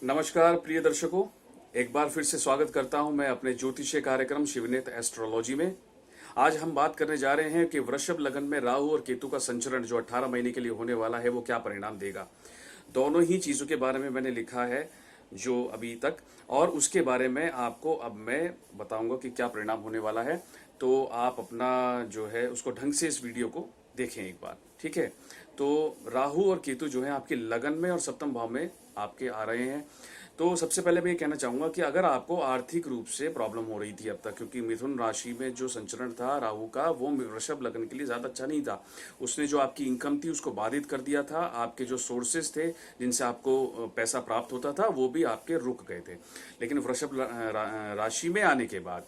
नमस्कार प्रिय दर्शकों, एक बार फिर से स्वागत करता हूं मैं अपने ज्योतिषीय कार्यक्रम शिवनेत एस्ट्रोलॉजी में। आज हम बात करने जा रहे हैं कि वृषभ लगन में राहु और केतु का संचरण जो 18 महीने के लिए होने वाला है वो क्या परिणाम देगा। दोनों ही चीजों के बारे में मैंने लिखा है जो अभी तक, और उसके बारे में आपको अब मैं बताऊंगा कि क्या परिणाम होने वाला है। तो आप अपना जो है उसको ढंग से इस वीडियो को देखें एक बार, ठीक है। तो राहु और केतु जो है आपके लगन में और सप्तम भाव में आपके आ रहे हैं। तो सबसे पहले मैं ये कहना चाहूंगा कि अगर आपको आर्थिक रूप से प्रॉब्लम हो रही थी अब तक, क्योंकि मिथुन राशि में जो संचरण था राहु का वो वृषभ लगन के लिए ज्यादा अच्छा नहीं था। उसने जो आपकी इनकम थी उसको बाधित कर दिया था। आपके जो सोर्सेज थे जिनसे आपको पैसा प्राप्त होता था वो भी आपके रुक गए थे। लेकिन वृषभ राशि में आने के बाद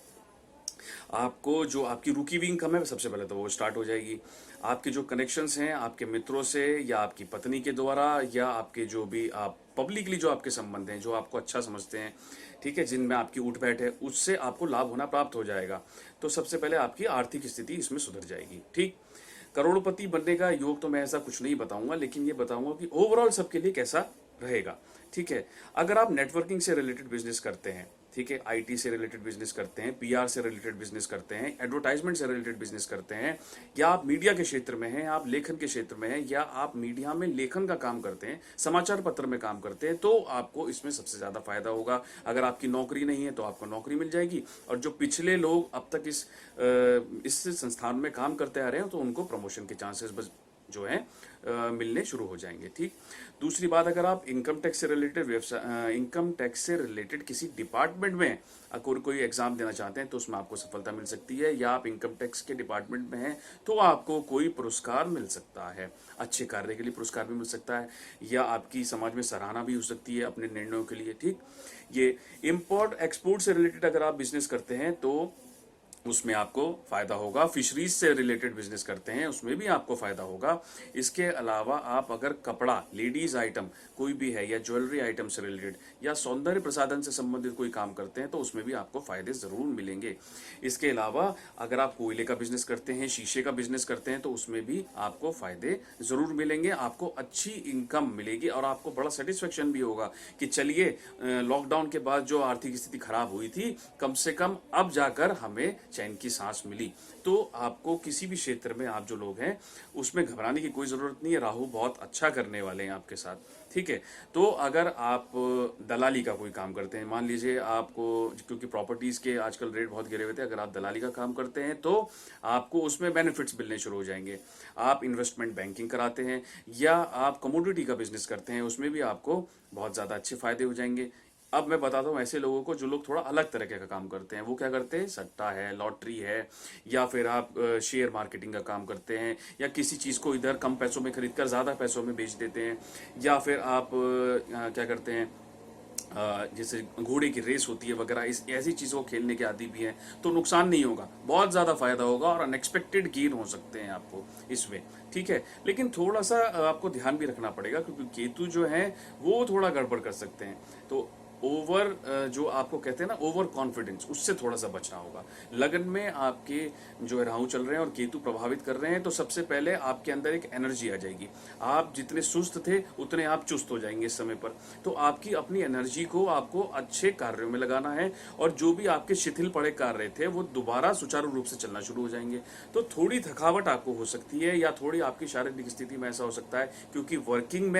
आपको जो आपकी रुकी हुई इनकम है सबसे पहले तो वो स्टार्ट हो जाएगी। आपके जो कनेक्शंस हैं आपके मित्रों से या आपकी पत्नी के द्वारा या आपके जो भी आप पब्लिकली जो आपके संबंध हैं जो आपको अच्छा समझते हैं, ठीक है, जिनमें आपकी उठ बैठ है, उससे आपको लाभ होना प्राप्त हो जाएगा। तो सबसे पहले आपकी आर्थिक स्थिति इसमें सुधर जाएगी। ठीक, करोड़पति बनने का योग तो मैं ऐसा कुछ नहीं बताऊंगा, लेकिन ये बताऊंगा कि ओवरऑल सबके लिए कैसा रहेगा। ठीक है, अगर आप नेटवर्किंग से रिलेटेड बिजनेस करते हैं, ठीक है, आईटी से रिलेटेड बिजनेस करते हैं, पीआर से रिलेटेड बिजनेस करते हैं, एडवर्टाइजमेंट से रिलेटेड बिजनेस करते हैं, या आप मीडिया के क्षेत्र में हैं, आप लेखन के क्षेत्र में हैं, या आप मीडिया में लेखन का काम करते हैं, समाचार पत्र में काम करते हैं, तो आपको इसमें सबसे ज्यादा फायदा होगा। अगर आपकी नौकरी नहीं है तो आपको नौकरी मिल जाएगी, और जो पिछले लोग अब तक इस संस्थान में काम करते आ रहे हैं तो उनको प्रमोशन के चांसेस जो है मिलने शुरू हो जाएंगे। ठीक, दूसरी बात, अगर आप इनकम टैक्स से रिलेटेड व्यवसाय, इनकम टैक्स से रिलेटेड किसी डिपार्टमेंट में अगर कोई एग्जाम देना चाहते हैं तो उसमें आपको सफलता मिल सकती है, या आप इनकम टैक्स के डिपार्टमेंट में हैं तो आपको कोई पुरस्कार मिल सकता है, अच्छे कार्य के लिए पुरस्कार भी मिल सकता है, या आपकी समाज में सराहना भी हो सकती है अपने निर्णयों के लिए। ठीक, ये इंपोर्ट एक्सपोर्ट से रिलेटेड अगर आप बिजनेस करते हैं तो उसमें आपको फायदा होगा। फिशरीज से रिलेटेड बिजनेस करते हैं उसमें भी आपको फायदा होगा। इसके अलावा आप अगर कपड़ा, लेडीज आइटम कोई भी है, या ज्वेलरी आइटम से रिलेटेड या सौंदर्य प्रसाधन से संबंधित कोई काम करते हैं तो उसमें भी आपको फायदे जरूर मिलेंगे। इसके अलावा अगर आप कोयले का बिजनेस करते हैं, शीशे का बिजनेस करते हैं तो उसमें भी आपको फायदे जरूर मिलेंगे। आपको अच्छी इनकम मिलेगी और आपको बड़ा सेटिस्फेक्शन भी होगा कि चलिए लॉकडाउन के बाद जो आर्थिक स्थिति खराब हुई थी, कम से कम अब जाकर हमें चैन की सांस मिली। तो आपको किसी भी क्षेत्र में आप जो लोग हैं उसमें घबराने की कोई जरूरत नहीं है। राहु बहुत अच्छा करने वाले हैं आपके साथ। ठीक है, तो अगर आप दलाली का कोई काम करते हैं, मान लीजिए आपको, क्योंकि प्रॉपर्टीज के आजकल रेट बहुत गिरे हुए थे, अगर आप दलाली का काम करते हैं तो आपको उसमें बेनिफिट्स मिलने शुरू हो जाएंगे। आप इन्वेस्टमेंट बैंकिंग कराते हैं या आप कमोडिटी का बिजनेस करते हैं उसमें भी आपको बहुत ज्यादा अच्छे फायदे हो जाएंगे। अब मैं बताता हूँ ऐसे लोगों को जो लोग थोड़ा अलग तरह का काम करते हैं। वो क्या करते हैं, सट्टा है, लॉटरी है, या फिर आप शेयर मार्केटिंग का काम करते हैं, या किसी चीज को इधर कम पैसों में खरीदकर ज्यादा पैसों में बेच देते हैं, या फिर आप क्या करते हैं, जैसे घोड़े की रेस होती है वगैरह, इस ऐसी चीजों को खेलने के आदी भी हैं तो नुकसान नहीं होगा, बहुत ज्यादा फायदा होगा और अनएक्सपेक्टेड गेन हो सकते हैं आपको इसमें। ठीक है, लेकिन थोड़ा सा आपको ध्यान भी रखना पड़ेगा क्योंकि केतु जो है वो थोड़ा गड़बड़ कर सकते हैं। तो ओवर जो आपको कहते हैं ना ओवर कॉन्फिडेंस, उससे थोड़ा सा बचना होगा। लगन में आपके जो है राहु चल रहे हैं और केतु प्रभावित कर रहे हैं, तो सबसे पहले आपके अंदर एक एनर्जी आ जाएगी। आप जितने सुस्त थे उतने आप चुस्त हो जाएंगे इस समय पर। तो आपकी अपनी एनर्जी को आपको अच्छे कार्यों में लगाना है, और जो भी आपके शिथिल पड़े कार्य थे वो दोबारा सुचारू रूप से चलना शुरू हो जाएंगे। तो थोड़ी थकावट आपको हो सकती है, या थोड़ी आपकी शारीरिक स्थिति में ऐसा हो सकता है, क्योंकि वर्किंग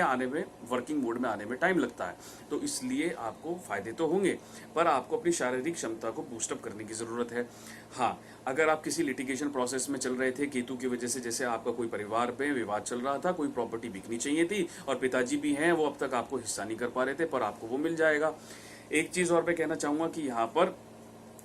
मोड में आने में टाइम लगता है। तो इसलिए आपको फायदे तो होंगे, पर आपको अपनी शारीरिक क्षमता को बूस्टअप करने की जरूरत है। हाँ, अगर आप किसी लिटिगेशन प्रोसेस में चल रहे थे केतु की वजह से, जैसे आपका कोई परिवार में विवाद चल रहा था, कोई प्रॉपर्टी बिकनी चाहिए थी और पिताजी भी हैं वो अब तक आपको हिस्सा नहीं कर पा रहे थे, पर आपको वो मिल जाएगा। एक चीज और मैं कहना चाहूंगा कि यहाँ पर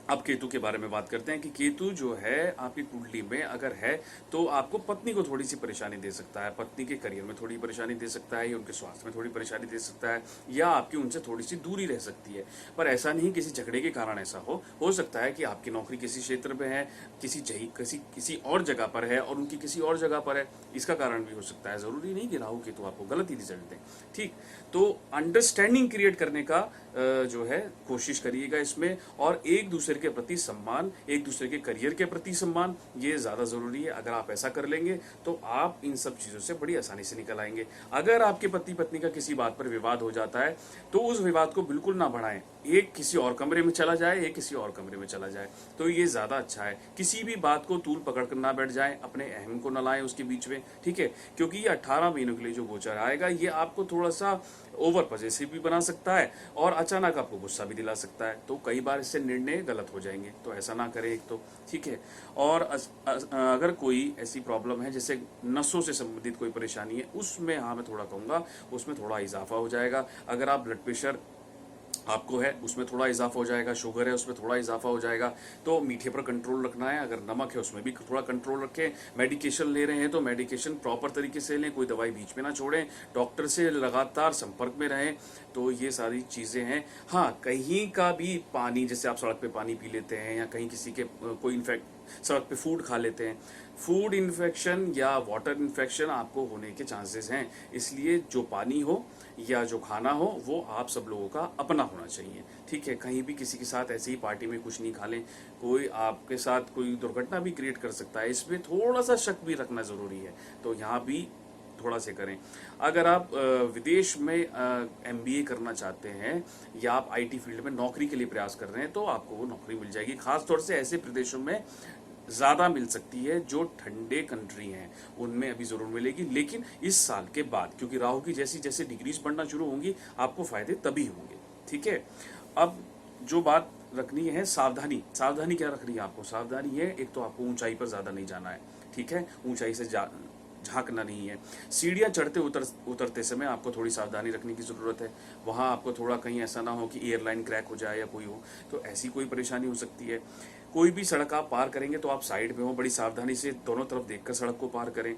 अब केतु के बारे में बात करते हैं कि केतु जो है आपकी कुंडली में अगर है तो आपको पत्नी को थोड़ी सी परेशानी दे सकता है, पत्नी के करियर में थोड़ी परेशानी दे सकता है, या उनके स्वास्थ्य में थोड़ी परेशानी दे सकता है, या आपकी उनसे थोड़ी सी दूरी रह सकती है। पर ऐसा नहीं किसी झगड़े के कारण ऐसा हो सकता है कि आपकी नौकरी किसी क्षेत्र में है, किसी और जगह पर है और उनकी किसी और जगह पर है, इसका कारण भी हो सकता है। जरूरी नहीं कि राहु केतु आपको गलत ही रिजल्ट दें। ठीक, तो अंडरस्टैंडिंग क्रिएट करने का जो है कोशिश करिएगा इसमें, और एक दूसरे दूसरे के प्रति सम्मान, एक दूसरे के करियर के प्रति सम्मान, ये ज़्यादा ज़रूरी है। अगर आप ऐसा कर लेंगे तो आप इन सब चीज़ों से बड़ी आसानी से निकल आएंगे। अगर आपके पति पत्नी का किसी बात पर विवाद हो जाता है तो उस विवाद को बिल्कुल ना बढ़ाएं, एक किसी और कमरे में चला जाए, एक किसी और कमरे में चला जाए, तो ये ज़्यादा अच्छा है। किसी भी बात को तूल पकड़ कर ना बैठ जाएं, अपने अहम को न लाएं उसके बीच में, ठीक है, क्योंकि ये 18 महीनों के लिए जो गोचर आएगा ये आपको थोड़ा सा ओवर पॉजेसिव भी बना सकता है और अचानक आपको गुस्सा भी दिला सकता है, तो कई बार इससे निर्णय गलत हो जाएंगे, तो ऐसा ना करें एक तो, ठीक है। और अगर कोई ऐसी प्रॉब्लम है जैसे नसों से संबंधित कोई परेशानी है, उसमें हाँ मैं थोड़ा कहूँगा उसमें थोड़ा इजाफा हो जाएगा। अगर आप ब्लड प्रेशर आपको है उसमें थोड़ा इजाफा हो जाएगा, शुगर है उसमें थोड़ा इजाफा हो जाएगा, तो मीठे पर कंट्रोल रखना है। अगर नमक है उसमें भी थोड़ा कंट्रोल रखें। मेडिकेशन ले रहे हैं तो मेडिकेशन प्रॉपर तरीके से लें, कोई दवाई बीच में ना छोड़ें, डॉक्टर से लगातार संपर्क में रहें, तो ये सारी चीज़ें हैं। हाँ, कहीं का भी पानी, जैसे आप सड़क पे पानी पी लेते हैं या कहीं किसी के कोई सड़क पे फूड खा लेते हैं, फूड इन्फेक्शन या वाटर इन्फेक्शन आपको होने के चांसेस हैं। इसलिए जो पानी हो या जो खाना हो वो आप सब लोगों का अपना होना चाहिए, ठीक है। कहीं भी किसी के साथ ऐसे ही पार्टी में कुछ नहीं खा लें, कोई आपके साथ कोई दुर्घटना भी क्रिएट कर सकता है, इसमें थोड़ा सा शक भी रखना ज़रूरी है, तो यहाँ भी थोड़ा से करें। अगर आप विदेश में एमबीए करना चाहते हैं या आप आईटी फील्ड में नौकरी के लिए प्रयास कर रहे हैं तो आपको वो नौकरी मिल जाएगी। खास तौर से ऐसे प्रदेशों में ज़्यादा मिल सकती है जो ठंडे कंट्री हैं, उनमें अभी ज़रूर मिलेगी, लेकिन इस साल के बाद, क्योंकि राहु की जैसी जैसे डिग्रीज बढ़ना शुरू होंगी आपको फ़ायदे तभी होंगे, ठीक है। अब जो बात रखनी है, सावधानी, सावधानी क्या रखनी है आपको? सावधानी है, एक तो आपको ऊंचाई पर ज़्यादा नहीं जाना है, ठीक है, ऊंचाई से झांकना नहीं है। सीढ़ियाँ चढ़ते उतरते समय आपको थोड़ी सावधानी रखने की ज़रूरत है। वहाँ आपको थोड़ा कहीं ऐसा ना हो कि एयरलाइन क्रैक हो जाए या कोई हो, तो ऐसी कोई परेशानी हो सकती है। कोई भी सड़क आप पार करेंगे तो आप साइड में हो, बड़ी सावधानी से दोनों तरफ देखकर सड़क को पार करें।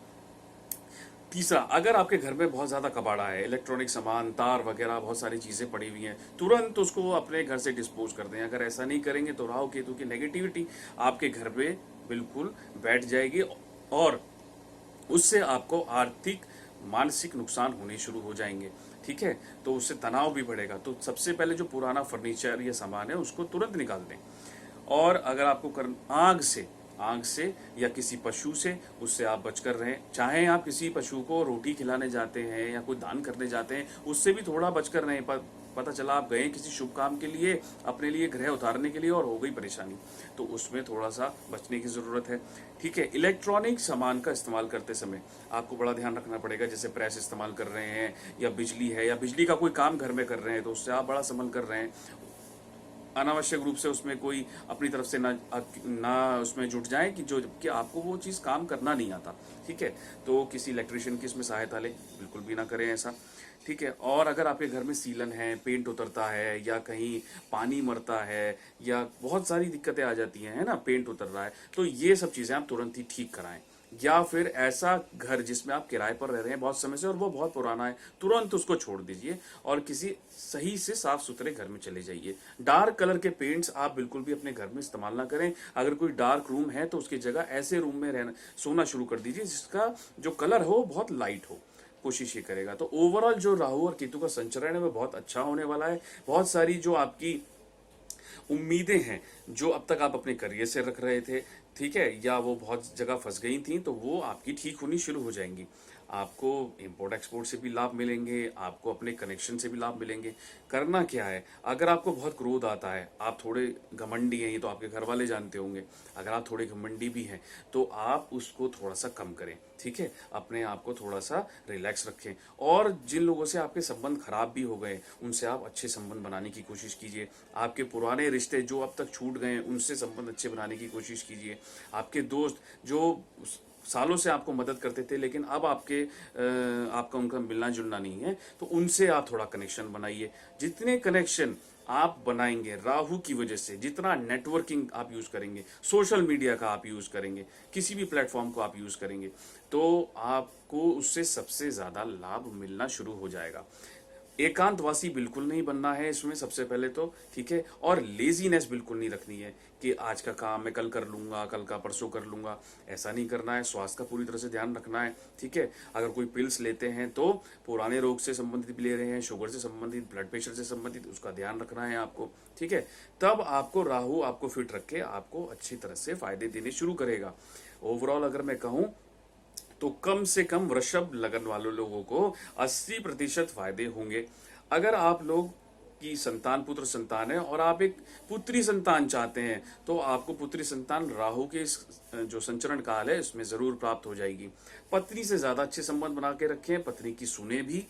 तीसरा, अगर आपके घर में बहुत ज़्यादा कबाड़ा है, इलेक्ट्रॉनिक सामान, तार वगैरह बहुत सारी चीज़ें पड़ी हुई हैं, तुरंत उसको अपने घर से डिस्पोज कर दें। अगर ऐसा नहीं करेंगे तो राहु केतु की नेगेटिविटी आपके घर में बिल्कुल बैठ जाएगी और उससे आपको आर्थिक मानसिक नुकसान होने शुरू हो जाएंगे, ठीक है। तो उससे तनाव भी बढ़ेगा। तो सबसे पहले जो पुराना फर्नीचर या सामान है उसको तुरंत निकाल दें। और अगर आपको आग से या किसी पशु से, उससे आप बचकर रहें। चाहे आप किसी पशु को रोटी खिलाने जाते हैं या कोई दान करने जाते हैं, उससे भी थोड़ा बचकर रहें। पता चला आप गए किसी शुभ काम के लिए, अपने लिए ग्रह उतारने के लिए, और हो गई परेशानी, तो उसमें थोड़ा सा बचने की ज़रूरत है, ठीक है। इलेक्ट्रॉनिक सामान का इस्तेमाल करते समय आपको बड़ा ध्यान रखना पड़ेगा। जैसे प्रेस इस्तेमाल कर रहे हैं या बिजली है या बिजली का कोई काम घर में कर रहे हैं, तो उससे आप बड़ा संभल कर रहे हैं। अनावश्यक रूप से उसमें कोई अपनी तरफ से ना उसमें जुट जाए कि जो कि आपको वो चीज़ काम करना नहीं आता, ठीक है। तो किसी इलेक्ट्रिशियन की इसमें सहायता लें, बिल्कुल भी ना करें ऐसा, ठीक है। और अगर आपके घर में सीलन है, पेंट उतरता है या कहीं पानी मरता है या बहुत सारी दिक्कतें आ जाती हैं, है ना, पेंट उतर रहा है, तो ये सब चीज़ें आप तुरंत ही ठीक कराएं। या फिर ऐसा घर जिसमें आप किराए पर रह रहे हैं बहुत समय से और वो बहुत पुराना है, तुरंत उसको छोड़ दीजिए और किसी सही से साफ सुथरे घर में चले जाइए। डार्क कलर के पेंट्स आप बिल्कुल भी अपने घर में इस्तेमाल ना करें। अगर कोई डार्क रूम है तो उसकी जगह ऐसे रूम में रहना सोना शुरू कर दीजिए जिसका जो कलर हो बहुत लाइट हो, कोशिश ये करेगा। तो ओवरऑल जो राहु और केतु का संचरण है वो बहुत अच्छा होने वाला है। बहुत सारी जो आपकी उम्मीदें हैं जो अब तक आप अपने करियर से रख रहे थे, ठीक है, या वो बहुत जगह फंस गई थी, तो वो आपकी ठीक होनी शुरू हो जाएंगी। आपको इंपोर्ट एक्सपोर्ट से भी लाभ मिलेंगे, आपको अपने कनेक्शन से भी लाभ मिलेंगे। करना क्या है, अगर आपको बहुत क्रोध आता है, आप थोड़े घमंडी हैं, ये तो आपके घर वाले जानते होंगे, अगर आप थोड़े घमंडी भी हैं तो आप उसको थोड़ा सा कम करें, ठीक है। अपने आप को थोड़ा सा रिलैक्स रखें और जिन लोगों से आपके संबंध खराब भी हो गए उनसे आप अच्छे संबंध बनाने की कोशिश कीजिए। आपके पुराने रिश्ते जो अब तक छूट गए उनसे संबंध अच्छे बनाने की कोशिश कीजिए। आपके दोस्त जो सालों से आपको मदद करते थे लेकिन अब आपका उनका मिलना जुलना नहीं है, तो उनसे आप थोड़ा कनेक्शन बनाइए। जितने कनेक्शन आप बनाएंगे राहु की वजह से, जितना नेटवर्किंग आप यूज करेंगे, सोशल मीडिया का आप यूज करेंगे, किसी भी प्लेटफॉर्म को आप यूज करेंगे, तो आपको उससे सबसे ज्यादा लाभ मिलना शुरू हो जाएगा। एकांतवासी बिल्कुल नहीं बनना है इसमें सबसे पहले तो, ठीक है। और लेजीनेस बिल्कुल नहीं रखनी है कि आज का काम मैं कल कर लूंगा, कल का परसों कर लूंगा, ऐसा नहीं करना है। स्वास्थ्य का पूरी तरह से ध्यान रखना है, ठीक है। अगर कोई पिल्स लेते हैं तो पुराने रोग से संबंधित भी ले रहे हैं, शुगर से संबंधित, ब्लड प्रेशर से संबंधित, उसका ध्यान रखना है आपको, ठीक है। तब आपको राहु आपको फिट रख के आपको अच्छी तरह से फायदे देने शुरू करेगा। ओवरऑल अगर मैं कहूं तो कम से कम वृषभ लगन वाले लोगों को 80% फायदे होंगे। अगर आप लोग की संतान पुत्र संतान है और आप एक पुत्री संतान चाहते हैं तो आपको पुत्री संतान राहु के इस जो संचरण काल है इसमें जरूर प्राप्त हो जाएगी। पत्नी से ज्यादा अच्छे संबंध बना के रखें, पत्नी की सुने भी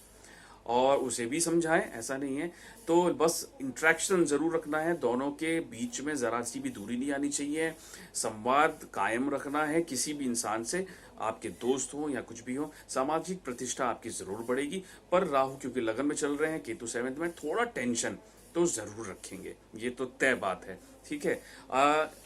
और उसे भी समझाएं, ऐसा नहीं है। तो बस इंट्रैक्शन जरूर रखना है, दोनों के बीच में जरा सी भी दूरी नहीं आनी चाहिए। संवाद कायम रखना है किसी भी इंसान से, आपके दोस्त हो या कुछ भी हो। सामाजिक प्रतिष्ठा आपकी जरूर बढ़ेगी। पर राहु क्योंकि लगन में चल रहे हैं, केतु 7th में, थोड़ा टेंशन तो जरूर रखेंगे, ये तो तय बात है, ठीक है।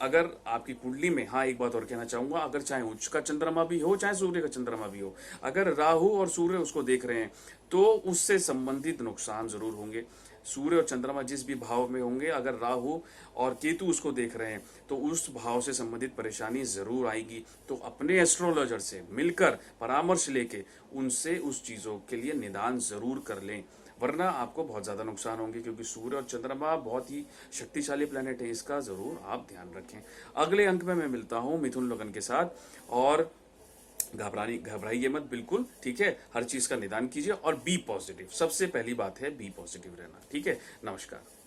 अगर आपकी कुंडली में, हाँ एक बात और कहना चाहूंगा, अगर चाहे उच्च का चंद्रमा भी हो चाहे सूर्य का चंद्रमा भी हो, अगर राहु और सूर्य उसको देख रहे हैं तो उससे संबंधित नुकसान जरूर होंगे। सूर्य और चंद्रमा जिस भी भाव में होंगे, अगर राहु और केतु उसको देख रहे हैं तो उस भाव से संबंधित परेशानी जरूर आएगी। तो अपने एस्ट्रोलॉजर से मिलकर परामर्श लेके उनसे उस चीजों के लिए निदान जरूर कर लें, वरना आपको बहुत ज्यादा नुकसान होंगे, क्योंकि सूर्य और चंद्रमा बहुत ही शक्तिशाली प्लेनेट है, इसका जरूर आप ध्यान रखें। अगले अंक में मैं मिलता हूं मिथुन लगन के साथ, और घबराइए मत बिल्कुल, ठीक है। हर चीज का निदान कीजिए और बी पॉजिटिव, सबसे पहली बात है बी पॉजिटिव रहना, ठीक है। नमस्कार।